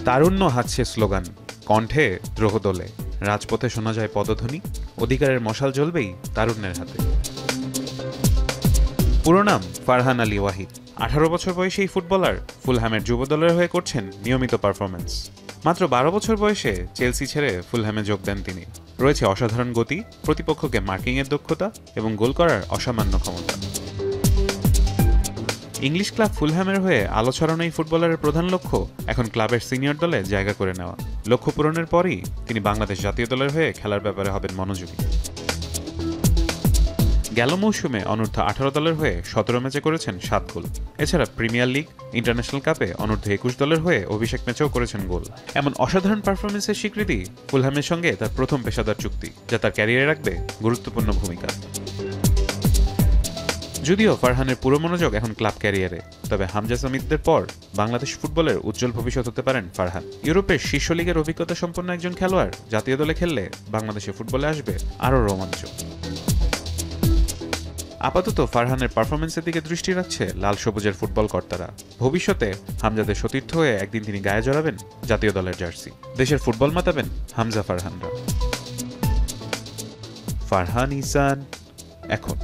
তারুণ্য হাঁটছে স্লোগান, কণ্ঠে দ্রোহ দোলে, রাজপথে শোনা যায় পদধ্বনি, অধিকারের মশাল জ্বলবেই তারুণ্যের হাতে। পুরো নাম ফারহান আলী ওয়াহিদ। 18 বছর বয়সী এই ফুটবলার ফুলহ্যামের যুব দলের হয়ে করছেন নিয়মিত পারফরমেন্স। মাত্র 12 বছর বয়সে চেলসি ছেড়ে ফুলহ্যামে যোগ দেন তিনি। রয়েছে অসাধারণ গতি, প্রতিপক্ষকে মার্কিংয়ের দক্ষতা এবং গোল করার অসামান্য ক্ষমতা। ইংলিশ ক্লাব ফুলহ্যামের হয়ে আলো ছড়ানো এই ফুটবলারের প্রধান লক্ষ্য এখন ক্লাবের সিনিয়র দলে জায়গা করে নেওয়া। লক্ষ্য পূরণের পরই তিনি বাংলাদেশ জাতীয় দলের হয়ে খেলার ব্যাপারে হবেন মনোযোগী। গেল মৌসুমে অনূর্ধ্ব 18 দলের হয়ে 17 ম্যাচে করেছেন 7 গোল। এছাড়া প্রিমিয়ার লিগ, ইন্টারন্যাশনাল কাপে অনূর্ধ্ব 21 দলের হয়ে অভিষেক ম্যাচেও করেছেন গোল। এমন অসাধারণ পারফরমেন্সের স্বীকৃতি ফুলহ্যামের সঙ্গে তার প্রথম পেশাদার চুক্তি, যা তার ক্যারিয়ারে রাখবে গুরুত্বপূর্ণ ভূমিকা। যদিও ফারহানের পুরো মনোযোগ এখন ক্লাব ক্যারিয়ারে, তবে হামজা সামিদদের পর বাংলাদেশ ফুটবলের উজ্জ্বল ভবিষ্যৎ হতে পারেন ফারহান। ইউরোপের শীর্ষ লিগের অভিজ্ঞতা সম্পন্ন একজন খেলোয়াড় জাতীয় দলে খেললে বাংলাদেশে ফুটবলে আসবে আরও রোমাঞ্চ। আপাতত ফারহানের পারফরমেন্সের দিকে দৃষ্টি রাখছে লাল সবুজের ফুটবল কর্তারা। ভবিষ্যতে হামজাদের সতীর্থ হয়ে একদিন তিনি গায়ে জড়াবেন জাতীয় দলের জার্সি। দেশের ফুটবল মাতাবেন হামজা ফারহানরা। ফারহান ইহসান এখন।